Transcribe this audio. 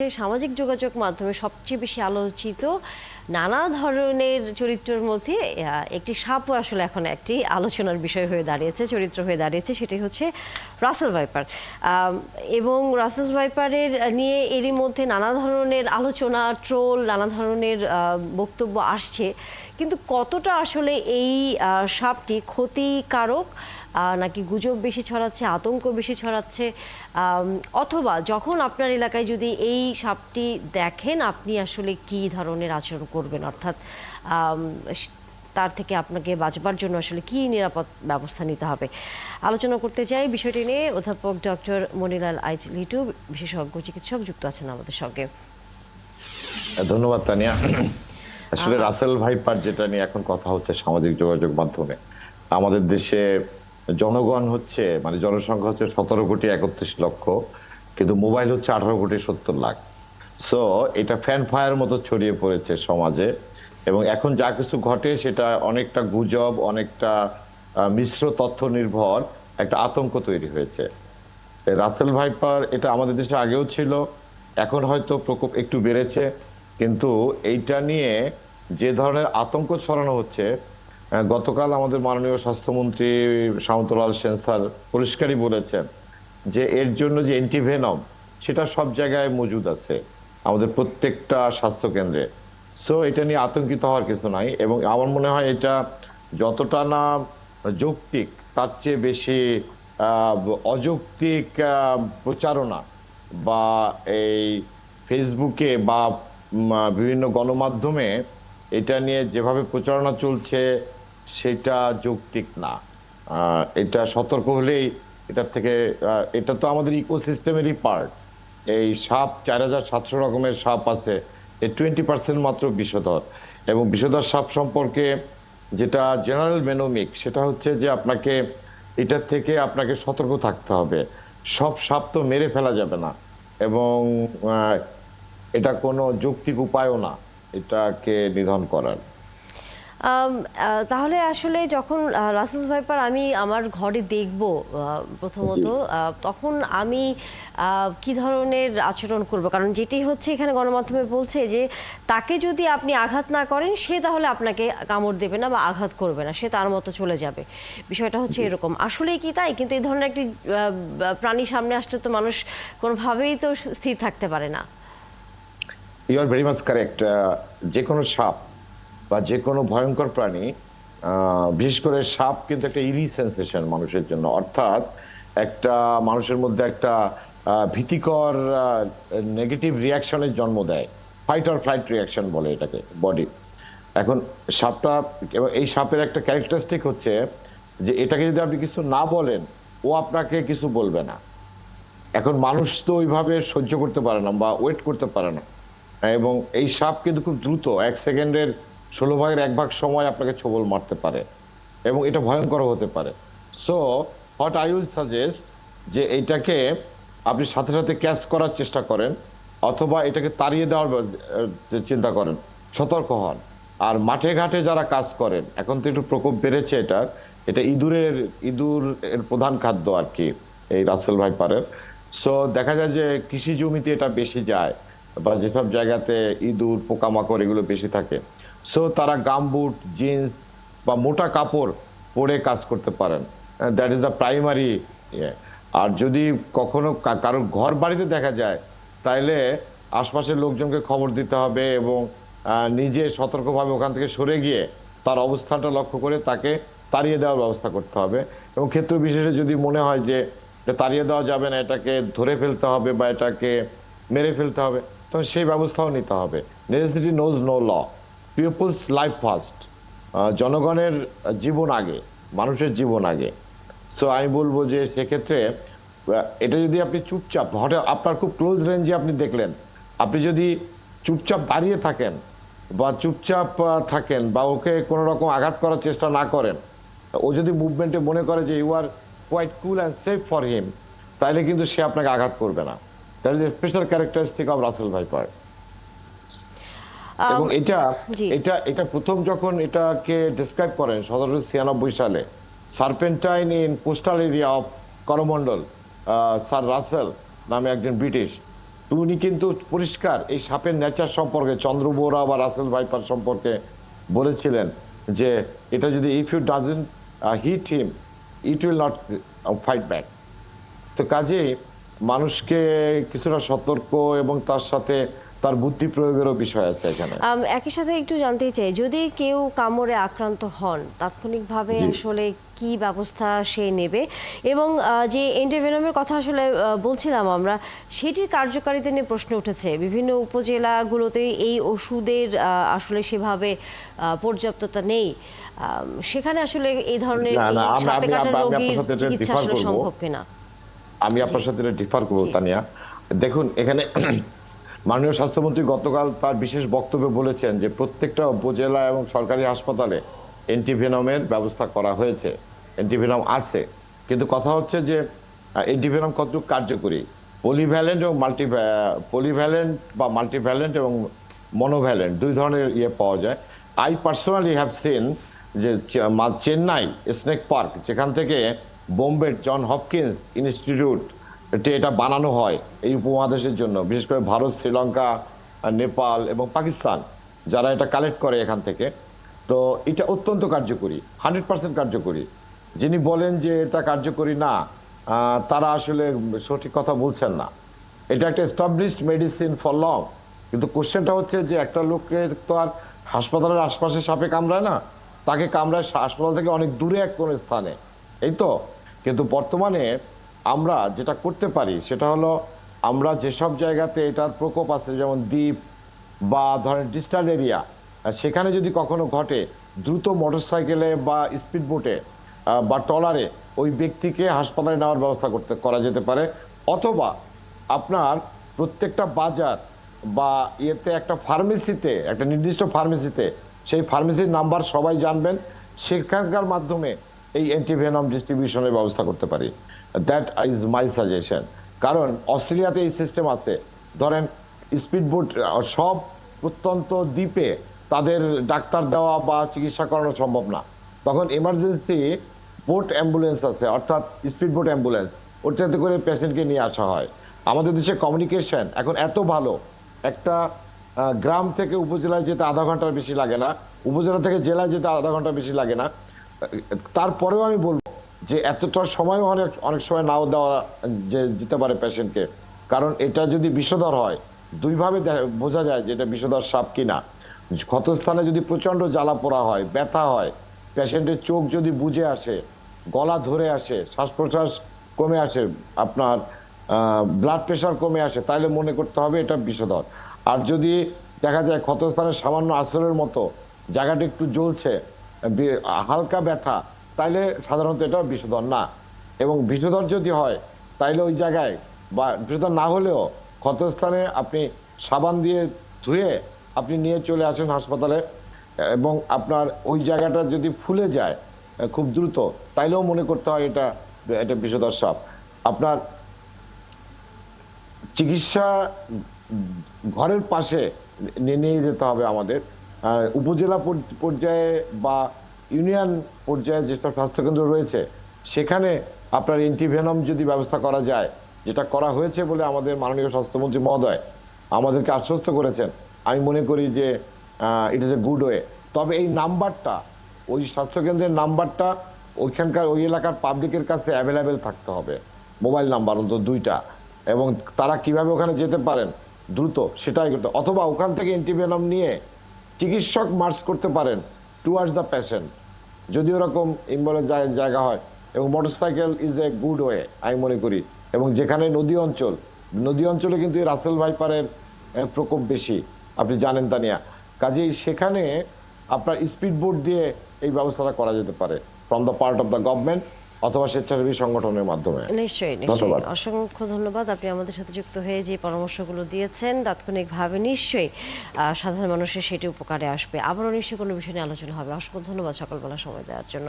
সামাজিক যোগাযোগ মাধ্যমে সবচেয়ে বেশি আলোচিত নানা ধরনের চরিত্রের মধ্যে একটি সাপও আসলে এখন একটি আলোচনার বিষয় হয়ে দাঁড়িয়েছে, চরিত্র হয়ে দাঁড়িয়েছে। সেটাই হচ্ছে রাসেল ভাইপার। এবং রাসেল ভাইপারের নিয়ে এরই মধ্যে নানা ধরনের আলোচনা, ট্রোল, নানা ধরনের বক্তব্য আসছে। কিন্তু কতটা আসলে এই সাপটি ক্ষতিকারক, নাকি গুজব বেশি ছড়াচ্ছে, আতঙ্ক বেশি ছড়াচ্ছে, অথবা যখন আপনার এলাকায় যদি এই সাপটি দেখেন আপনি আসলে কি ধরনের আচরণ করবেন, অর্থাৎ তার থেকে আপনাকে বাঁচবার জন্য আসলে কি নিরাপদ ব্যবস্থা নিতে হবে, আলোচনা করতে চাই বিষয়টি নিয়ে। অধ্যাপক ডক্টর মনিলাল আইচ লিটু, বিশেষজ্ঞ চিকিৎসক, যুক্ত আছেন আমাদের সঙ্গে। ধন্যবাদ তানিয়া। আসলে রাসেল ভাইপার যেটা নিয়ে এখন কথা হচ্ছে সামাজিক যোগাযোগ মাধ্যমে, আমাদের দেশে জনগণ হচ্ছে মানে জনসংখ্যা হচ্ছে 17,31,00,000, কিন্তু মোবাইল হচ্ছে 18,70,00,000। সো এটা ফ্যান ফায়ার মতো ছড়িয়ে পড়েছে সমাজে, এবং এখন যা কিছু ঘটে সেটা অনেকটা গুজব, অনেকটা মিশ্র তথ্য নির্ভর একটা আতঙ্ক তৈরি হয়েছে। রাসেল ভাইপার এটা আমাদের দেশে আগেও ছিল, এখন হয়তো প্রকোপ একটু বেড়েছে, কিন্তু এইটা নিয়ে যে ধরনের আতঙ্ক ছড়ানো হচ্ছে, গতকাল আমাদের মাননীয় স্বাস্থ্যমন্ত্রী শামসুল সেন স্যার পরিষ্কারই বলেছেন যে এর জন্য যে অ্যান্টিভেনম সেটা সব জায়গায় মজুদ আছে আমাদের প্রত্যেকটা স্বাস্থ্য কেন্দ্রে। সো এটা নিয়ে আতঙ্কিত হওয়ার কিছু নাই, এবং আমার মনে হয় এটা যতটা না যৌক্তিক তার চেয়ে বেশি অযৌক্তিক প্রচারণা বা এই ফেসবুকে বা বিভিন্ন গণমাধ্যমে এটা নিয়ে যেভাবে প্রচারণা চলছে সেটা যৌক্তিক না। এটা সতর্ক হলেই এটার থেকে, এটা তো আমাদের ইকোসিস্টেমেরই পার্ট। এই সাপ 4,700 রকমের সাপ আছে, এই 20% মাত্র বিষধর। এবং বিষধর সাপ সম্পর্কে যেটা জেনারেল মেনোমিক, সেটা হচ্ছে যে আপনাকে এটার থেকে আপনাকে সতর্ক থাকতে হবে। সব সাপ তো মেরে ফেলা যাবে না, এবং এটা কোনো যৌক্তিক উপায়ও না এটাকে নিধন করার। তাহলে আসলে যখন রাসেল ভাইপার আমি আমার ঘরে দেখব প্রথমত, তখন আমি কি ধরনের আচরণ করব? কারণ যেটি হচ্ছে এখানে গণমাধ্যমে বলছে যে তাকে যদি আপনি আঘাত না করেন সে তাহলে আপনাকে কামড় দেবে না বা আঘাত করবে না, সে তার মতো চলে যাবে। বিষয়টা হচ্ছে এরকম, আসলেই কি তাই? কিন্তু এই ধরনের একটি প্রাণী সামনে আসলে তো মানুষ কোনোভাবেই তো স্থির থাকতে পারে না। You are very much correct. যে কোনো সাপ বা যে কোনো ভয়ঙ্কর প্রাণী, বিশেষ করে সাপ কিন্তু একটা ইরি সেন্সেশন মানুষের জন্য, অর্থাৎ একটা মানুষের মধ্যে একটা ভীতিকর নেগেটিভ রিয়াকশনের জন্ম দেয়। ফাইট অর ফ্লাইট রিয়াকশন বলে এটাকে বডি। এখন সাপটা, এবং এই সাপের একটা ক্যারেক্টারিস্টিক হচ্ছে যে এটাকে যদি আপনি কিছু না বলেন ও আপনাকে কিছু বলবে না। এখন মানুষ তো ওইভাবে সহ্য করতে পারে না বা ওয়েট করতে পারে না, এবং এই সাপ কিন্তু খুব দ্রুত 1 সেকেন্ডের 1/16 সময় আপনাকে ছোবল মারতে পারে, এবং এটা ভয়ঙ্কর হতে পারে। So what I will suggest, যে এইটাকে আপনি সাথে সাথে ক্যাচ করার চেষ্টা করেন, অথবা এটাকে তাড়িয়ে দেওয়ার চিন্তা করেন, সতর্ক হন। আর মাঠে ঘাটে যারা কাজ করেন, এখন তো একটু প্রকোপ বেড়েছে, এটা ইঁদুর এর প্রধান খাদ্য আর কি, এই রাসেল ভাইপারের। সো দেখা যায় যে কৃষি জমিতে এটা বেশি যায়, বা যেসব জায়গাতে ইঁদুর, পোকামাকড় এগুলো বেশি থাকে। সো তারা গামবুট, জিন্স বা মোটা কাপড় পরে কাজ করতে পারেন। দ্যাট ইজ দ্য প্রাইমারি ইয়ে। আর যদি কখনো কারো ঘর বাড়িতে দেখা যায়, তাইলে আশপাশের লোকজনকে খবর দিতে হবে, এবং নিজে সতর্কভাবে ওখান থেকে সরে গিয়ে তার অবস্থানটা লক্ষ্য করে তাকে তাড়িয়ে দেওয়ার ব্যবস্থা করতে হবে। এবং ক্ষেত্র বিশেষে যদি মনে হয় যে তাড়িয়ে দেওয়া যাবে না, এটাকে ধরে ফেলতে হবে বা এটাকে মেরে ফেলতে হবে, তখন সেই ব্যবস্থাও নিতে হবে। Necessity knows no law, people's life first. জনগণের জীবন আগে, মানুষের জীবন আগে। সো আমি বলবো যে সেক্ষেত্রে এটা যদি আপনি চুপচাপ, হঠাৎ আপনার খুব ক্লোজ রেঞ্জে আপনি দেখলেন, আপনি যদি চুপচাপ দাঁড়িয়ে থাকেন বা চুপচাপ থাকেন বা ওকে কোনো রকম আঘাত করার চেষ্টা না করেন, ও যদি মুভমেন্টে মনে করে যে you are quite cool and safe for him, তাহলে কিন্তু সে আপনাকে আঘাত করবে না। That is a special characteristic of Russell viper. এবং এটা এটা এটা প্রথম যখন এটাকে ডিসক্রাইব করেন 1796 সালে serpentine in coastal area of Coromandel, sir Russell নামে একজন ব্রিটিশ, উনি কিন্তু পরিষ্কার এই সাপের নেচার সম্পর্কে চন্দ্রবোরা বা রাসেল ভাইপার সম্পর্কে বলেছিলেন যে এটা যদি if you doesn't hit him it will not fight back. তো কাজেই মানুষকে কিছুটা সতর্ক এবং তার সাথে তার বুদ্ধি প্রয়োগেরও বিষয় আছে এখানে। একই সাথে একটু জানতে চাই, যদি কেউ কামড়ে আক্রান্ত হন তাৎক্ষণিকভাবে জি। আসলে কি ব্যবস্থা সে নেবে, এবং যে অ্যান্টিভেনমের কথা আসলে বলছিলাম আমরা, সেটির কার্যকারিতা নিয়ে প্রশ্ন উঠেছে। বিভিন্ন উপজেলাগুলোতে এই ওষুধের আসলে সেভাবে পর্যাপ্ততা নেই। সেখানে আসলে এই ধরনের না, না, এই সাপে কাটা আমি রোগীর আপনার সাথে এটা চিকিৎসা differ আসলে করব। সম্ভব কিনা? আমি আপনার সাথে ডিফার করবো জি। তানিয়া। দেখুন এখানে মাননীয় স্বাস্থ্যমন্ত্রী গতকাল তার বিশেষ বক্তব্যে বলেছেন যে প্রত্যেকটা উপজেলা এবং সরকারি হাসপাতালে অ্যান্টিভেনমের ব্যবস্থা করা হয়েছে, অ্যান্টিভেনম আছে। কিন্তু কথা হচ্ছে যে অ্যান্টিভেনম কতটুকু কার্যকরী, পলিভ্যালেন্ট এবং মাল্টিভ্যালেন্ট এবং মনোভ্যালেন্ট দুই ধরনের পাওয়া যায়। আই পার্সোনালি হ্যাভ সিন যে চেন্নাই স্নেক পার্ক, যেখান থেকে বোম্বে জন হপকিন্স ইনস্টিটিউট এটা বানানো হয় এই উপমহাদেশের জন্য, বিশেষ করে ভারত, শ্রীলঙ্কা, নেপাল এবং পাকিস্তান যারা এটা কালেক্ট করে এখান থেকে। তো এটা অত্যন্ত কার্যকরী, 100% কার্যকরী। যিনি বলেন যে এটা কার্যকরী না, তারা আসলে সঠিক কথা বলছেন না। এটা একটা এস্টাবলিশড মেডিসিন ফর লং। কিন্তু কোশ্চেনটা হচ্ছে যে একটা লোকের তো আর হাসপাতালের আশপাশে সাপে কামড়ায় না, তাকে কামড়ায় হাসপাতাল থেকে অনেক দূরে এক কোনো স্থানে, এই তো। কিন্তু বর্তমানে আমরা যেটা করতে পারি সেটা হলো, আমরা যেসব জায়গাতে এটার প্রকোপ আছে, যেমন দ্বীপ বা ধরেন ডিস্টাল এরিয়া, সেখানে যদি কখনো ঘটে, দ্রুত মোটরসাইকেলে বা স্পিড বোটে বা ট্রলারে ওই ব্যক্তিকে হাসপাতালে নেওয়ার ব্যবস্থা করা যেতে পারে। অথবা আপনার প্রত্যেকটা বাজার বা ইয়েতে একটা ফার্মেসিতে, একটা নির্দিষ্ট ফার্মেসিতে, সেই ফার্মেসির নাম্বার সবাই জানবেন, সেখানকার মাধ্যমে এই অ্যান্টিভেনম ডিস্ট্রিবিউশনের ব্যবস্থা করতে পারি। That is my suggestion. কারণ অস্ট্রেলিয়াতে এই সিস্টেম আছে। ধরেন স্পিড বোট, সব প্রত্যন্ত দ্বীপে তাদের ডাক্তার দেওয়া বা চিকিৎসা করানো সম্ভব না, তখন এমার্জেন্সি বোট অ্যাম্বুলেন্স আছে, অর্থাৎ স্পিড বোট অ্যাম্বুলেন্স, ওটাতে করে পেশেন্টকে নিয়ে আসা হয়। আমাদের দেশে কমিউনিকেশন এখন এত ভালো, একটা গ্রাম থেকে উপজেলায় যেতে আধা ঘন্টার বেশি লাগে না, উপজেলা থেকে জেলায় যেতে আধা ঘন্টা বেশি লাগে না। তারপরেও আমি বলবো যে এতটা সময়ও অনেক অনেক সময় নাও দেওয়া দিতে পারে পেশেন্টকে। কারণ এটা যদি বিষধর হয়, দুইভাবে বোঝা যায় যে এটা বিষধর সাপ কিনা। ক্ষতস্থানে যদি প্রচন্ড জ্বালা পোড়া হয়, ব্যথা হয়, পেশেন্টের চোখ যদি বুজে আসে, গলা ধরে আসে, শ্বাস প্রশ্বাস কমে আসে, আপনার ব্লাড প্রেশার কমে আসে, তাহলে মনে করতে হবে এটা বিষধর। আর যদি দেখা যায় ক্ষতস্থানের সামান্য আঁচড়ের মতো জায়গাটা একটু জ্বলছে, হালকা ব্যথা, তাইলে সাধারণত এটা বিষধর না। এবং বিষধর যদি হয় তাইলে ওই জায়গায়, বা বিষধর না হলেও ক্ষতস্থানে আপনি সাবান দিয়ে ধুয়ে আপনি নিয়ে চলে আসেন হাসপাতালে, এবং আপনার ওই জায়গাটা যদি ফুলে যায় খুব দ্রুত, তাইলেও মনে করতে হয় এটা এটা বিষধর সাপ। আপনার চিকিৎসা ঘরের পাশে নিয়ে যেতে হবে আমাদের। উপজেলা পর্যায়ে বা ইউনিয়ন পর্যায়ে যেসব স্বাস্থ্যকেন্দ্র রয়েছে, সেখানে আপনার অ্যান্টিভেনম যদি ব্যবস্থা করা যায়, যেটা করা হয়েছে বলে আমাদের মাননীয় স্বাস্থ্যমন্ত্রী মহোদয় আমাদেরকে আশ্বস্ত করেছেন, আমি মনে করি যে it is a good way. তবে এই নাম্বারটা, ওই স্বাস্থ্যকেন্দ্রের নাম্বারটা ওইখানকার ওই এলাকার পাবলিকের কাছে অ্যাভেলেবেল থাকতে হবে, মোবাইল নাম্বার অন্তত 2টা, এবং তারা কিভাবে ওখানে যেতে পারেন দ্রুত সেটাই করতে। অথবা ওখান থেকে অ্যান্টিভেনম নিয়ে চিকিৎসক মার্চ করতে পারেন টুয়ার্ডস দ্য পেশেন্ট, যদি ওরকম ইম্বলের জায়গা হয়। এবং motorcycle is a good way আমি মনে করি। এবং যেখানে নদী অঞ্চলে কিন্তু এই রাসেল ভাইপারের প্রকোপ বেশি, আপনি জানেন তানিয়া। কাজেই সেখানে আপনার স্পিড বোট দিয়ে এই ব্যবস্থাটা করা যেতে পারে from the part of the government অথবা স্বেচ্ছাসেবী সংগঠনের মাধ্যমে। নিশ্চয়ই নিশ্চয়ই, অসংখ্য ধন্যবাদ। আপনি আমাদের সাথে যুক্ত হয়ে যে পরামর্শগুলো দিয়েছেন তাৎক্ষণিকভাবে নিশ্চয়ই সাধারণ মানুষের সেটি উপকারে আসবে। আবারও নিশ্চয়ই কোনো বিষয় নিয়ে আলোচনা হবে। অসংখ্য ধন্যবাদ সকালবেলা সময় দেওয়ার জন্য।